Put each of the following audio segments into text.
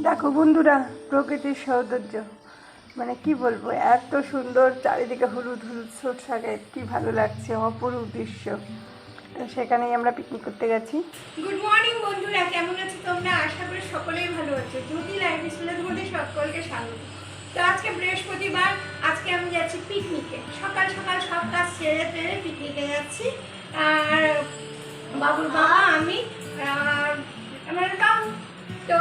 দেখো বন্ধুরা, প্রকৃতির সৌন্দর্য মানে কি বলবো, এত সুন্দর চারিদিকে হলুদ হলুদ সরষা গায়ে, কি ভালো লাগছে, অপরূপ দৃশ্য। তো সেখানেই আমরা পিকনিক করতে গেছি। গুড মর্নিং বন্ধুরা, কেমন আছো তোমরা? আশা করি সকলেই ভালো আছো। জ্যোতি লাইফস্টাইলে তোমাদের সকলকে স্বাগত। তো আজকে বৃহস্পতিবার, আজকে আমি যাচ্ছি পিকনিকে। সকাল সকাল সব কাজ সেরে টেরে পিকনিকে যাচ্ছি। আর বাবুর বাবা, আমি আর আমার বাবু। তো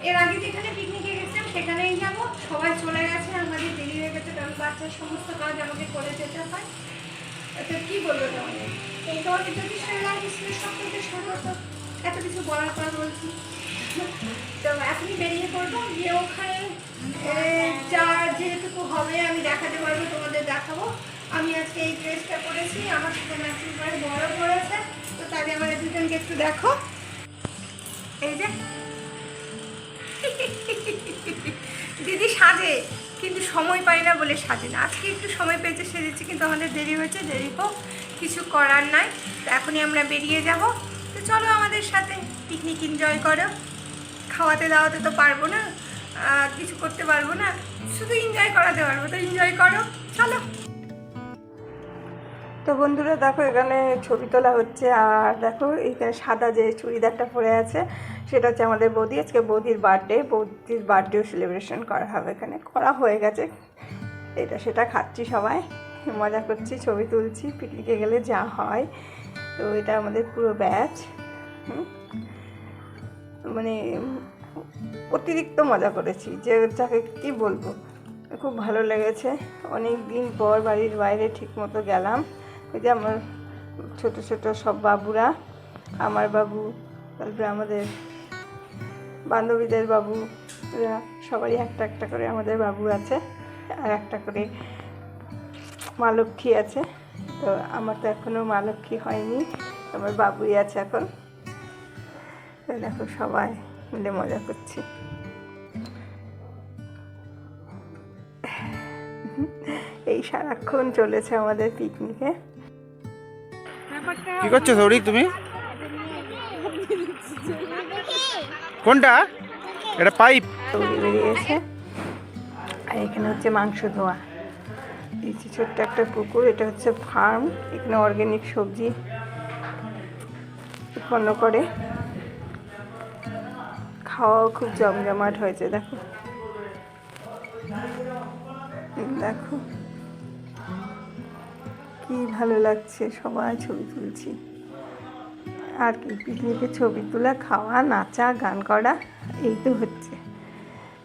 এর আগে যেখানে পিকনিকে গেছিলাম সেখানেই যাব। সবাই চলে গেছে, আমাদের দেরি হয়ে গেছে, কারণ বাচ্চার সমস্ত কাজ আমাকে করে যেতে হয়। তো কি বলবো তোমাদের, এই তোমাদের যদি লাইফস্টাইলের সকলকে স্বাগত। এত কিছু বলার পর বলছি। তো এখনই বেরিয়ে পড়বো, গিয়ে ওখানে যা যেটুকু হবে আমি দেখাতে পারবো, তোমাদের দেখাবো। আমি আজকে এই ড্রেসটা পরেছি, আমার সাথে ম্যাচিং করে বড় পরেছে। তো তাহলে আমার দুজনকে একটু দেখো। এই যে দিদি সাজে, কিন্তু সময় পাই না বলে সাজে না। আজকে একটু সময় পেয়েছে, সেজেছি, কিন্তু আমাদের দেরি হয়েছে। দেরি হোক, কিছু করার নাই। তো এখনই আমরা বেরিয়ে যাব। তো চলো আমাদের সাথে পিকনিক এনজয় করো। খাওয়াতে দাওয়াতে তো পারবো না, কিছু করতে পারবো না, শুধু এনজয় করাতে পারবো। তো এনজয় করো, চলো। তো বন্ধুরা দেখো, এখানে ছবি তোলা হচ্ছে। আর দেখো এইখানে সাদা যে চুড়িদারটা পরে আছে, সেটা হচ্ছে আমাদের বৌদি। আজকে বৌদির বার্থডেও সেলিব্রেশন করা হবে, এখানে করা হয়ে গেছে। এটা সেটা খাচ্ছি, সবাই মজা করছি, ছবি তুলছি, পিকনিকে গেলে যা হয়। তো এটা আমাদের পুরো ব্যাচ, মানে অতিরিক্ত মজা করেছি, যে যাকে কী বলবো, খুব ভালো লেগেছে। অনেক দিন পর বাড়ির বাইরে ঠিক মতো গেলাম। ওই যে আমার ছোট ছোট সব বাবুরা, আমার বাবু, তারপরে আমাদের বান্ধবীদের বাবু, সবারই একটা একটা করে আমাদের বাবু আছে, আর একটা করে মা লক্ষ্মী আছে। তো আমার তো এখনও মা লক্ষ্মী হয়নি, আমার বাবুই আছে এখন। তো দেখো সবাই মিলে মজা করছি। এই সারাক্ষণ চলেছে আমাদের পিকনিকে। কি করছো সৌরিক তুমি? কোনটা? এটা পাইপ। দৌড়ে বেরিয়েছে। আর এখানে হচ্ছে মাংস ধোয়া। এই যে ছোট্ট একটা পুকুর, এটা হচ্ছে ফার্ম। এখানে অর্গ্যানিক সবজি উৎপন্ন করে। খাওয়াও খুব জমজমাট হয়েছে। দেখো দেখো কি ভালো লাগছে, সবাই ছবি তুলছি। আর কি, পিকনিকে ছবি তোলা, খাওয়া, নাচা, গান করা, এই তো হচ্ছে।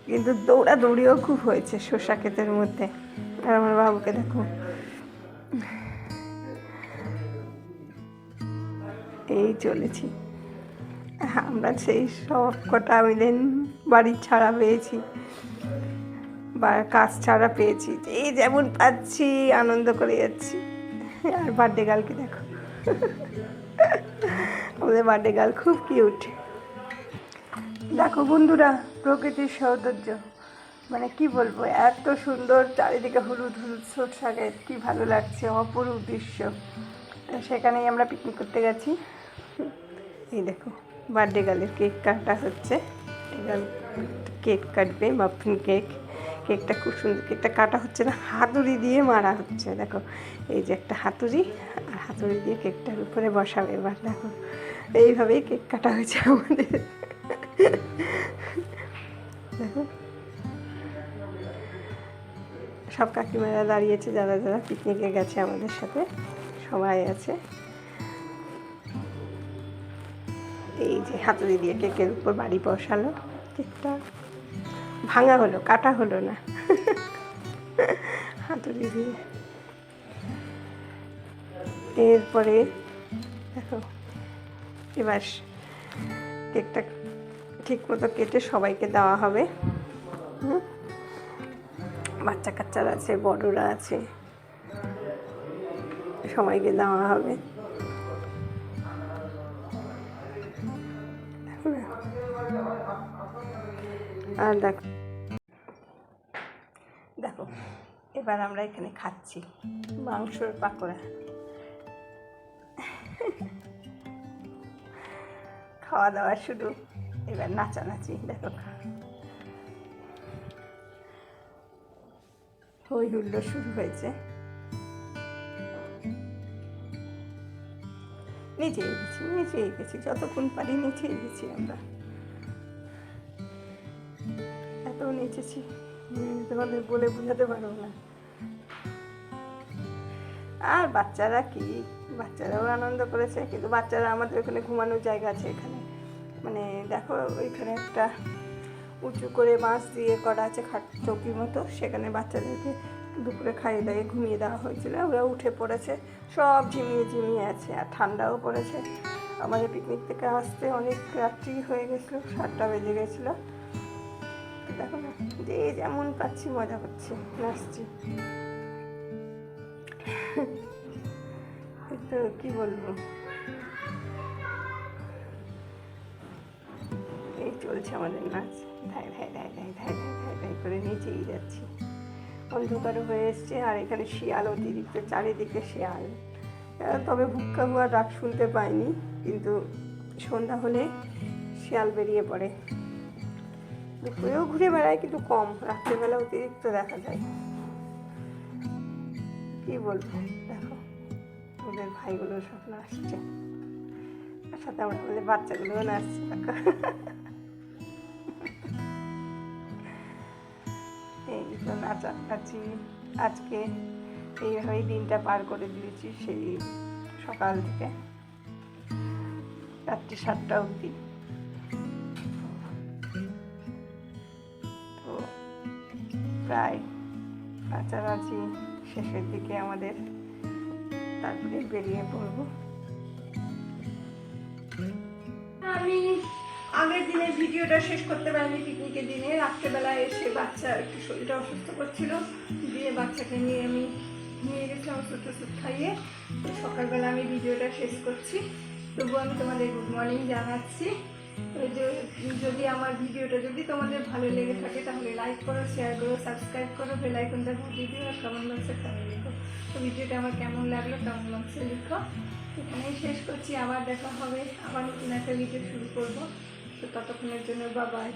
কিন্তু দৌড়াদৌড়িও খুব হয়েছে শসা ক্ষেতের মধ্যে। আর আমার বাবুকে দেখো, এই চলেছি আমরা। সেই সব কটা মিলে বাড়ির ছাড়া পেয়েছি বা কাজ ছাড়া পেয়েছি, এই যেমন পাচ্ছি আনন্দ করে যাচ্ছি। আর বার্থডে গার্লকে দেখো, আমাদের বার্থডে গার্ল খুব কিউট। দেখো বন্ধুরা, প্রকৃতির সৌন্দর্য মানে কি বলবো, এত সুন্দর চারিদিকে হলুদ হলুদ সরষা গায়ে, কি ভালো লাগছে, অপরূপ দৃশ্য। তো সেখানেই আমরা পিকনিক করতে গেছি। এই দেখো বার্থডে গার্লের কেক কাটা হচ্ছে। কেক কাটবে, মাফিন কেক। কেকটা খুব সুন্দর, কেকটা কাটা হচ্ছে না, হাতুড়ি দিয়ে মারা হচ্ছে। দেখো এই যে একটা হাতুড়ি, আর হাতুড়ি দিয়ে কেকটার উপরে বসাবে। এবার দেখো এইভাবেই কেক কাটা হয়েছে আমাদের। দেখো সব কাকিমারা দাঁড়িয়েছে, যারা যারা পিকনিকে গেছে আমাদের সাথে, সবাই আছে। এই যে হাতুড়ি দিয়ে কেকের উপর বাড়ি বসালো। কেকটা ভাঙা হলো, কাটা হলো না, হাতুড়ি দিয়ে। এরপরে দেখো এবার কেকটা ঠিক মতো কেটে সবাইকে দেওয়া হবে। বাচ্চা কাচ্চারা আছে, বড়রা আছে, সবাইকে দেওয়া হবে। আর দেখো দেখো এবার আমরা এখানে খাচ্ছি মাংসর পাকোড়া। খাওয়া দাওয়া শুরু, এবার নাচানাচি। দেখো হই হুল্লোড় শুরু হয়েছে। নিচেই গেছি যতক্ষণ পারি নিচেই গেছি আমরা, এত নেচেছি তোমাদের বলে বোঝাতে পারবো না। আর বাচ্চারাও আনন্দ করেছে, কিন্তু বাচ্চারা আমাদের ওখানে ঘুমানোর জায়গা আছে এখানে, মানে দেখো ওইখানে একটা উঁচু করে বাঁশ দিয়ে করা আছে খাট চৌকির মতো, সেখানে বাচ্চাদেরকে দুপুরে খাইয়ে দাইয়ে ঘুমিয়ে দেওয়া হয়েছিল। ওরা উঠে পড়েছে, সব ঝিমিয়ে আছে, আর ঠান্ডাও পড়েছে। আমাদের পিকনিক থেকে আসতে অনেক রাত্রি হয়ে গেছিলো, 7টা বেজে গেছিলো। দেখো না, যে যেমন পাচ্ছি মজা করছি, নাচছি। তো কি বলবো, এই চলছে আমাদের নাচ, ধাই ধাই ধাই ধাই ধাই ধাই ধাই ধাই করে নিচেই যাচ্ছি। অন্ধকারও হয়ে এসছে, আর এখানে শিয়াল অতিরিক্ত, চারিদিকে শিয়াল। তবে হুক্কা হুয়া ডাক শুনতে পাইনি, কিন্তু সন্ধ্যা হলে শিয়াল বেরিয়ে পড়ে। দুপুরেও ঘুরে বেড়ায়, কিন্তু কম, রাত্রেবেলা অতিরিক্ত দেখা যায়। কি বলবো, দেখো ওদের ভাইগুলো সব নাচছে, তার সাথে আমরা বলে বাচ্চাগুলোও নাচছে। দেখো এই তো নাচাচ্ছি। আজকে এইভাবেই দিনটা পার করে দিয়েছি, সেই সকাল থেকে রাত্রি 7টা অবধি। তো প্রায় কাছাকাছি শেষের দিকে আমাদের, তারপরে বেরিয়ে পড়বো। আমি আগের দিনের ভিডিওটা শেষ করতে পারিনি পিকনিকের দিনে। রাত্রেবেলা এসে বাচ্চা একটু শরীরটা অসুস্থ করছিল, দিয়ে বাচ্চাকে নিয়ে আমি নিয়ে গেছিলাম ওষুধ টষুধ খাইয়ে। তো সকালবেলা আমি ভিডিওটা শেষ করছি, তবুও আমি তোমাদের গুড মর্নিং জানাচ্ছি। যদি আমার ভিডিওটা যদি তোমাদের ভালো লেগে থাকে তাহলে লাইক করো, শেয়ার করো, সাবস্ক্রাইব করো, বেল আইকনটা ঘুরিয়ে দিও, আর কমেন্ট বক্সে কমেন্ট লিখো। তো ভিডিওটা আমার কেমন লাগলো কমেন্ট বক্সে লিখো। এখানেই শেষ করছি, আবার দেখা হবে, আবার নতুন একটা ভিডিও শুরু করবো। তো ততক্ষণের জন্য বাই বাই।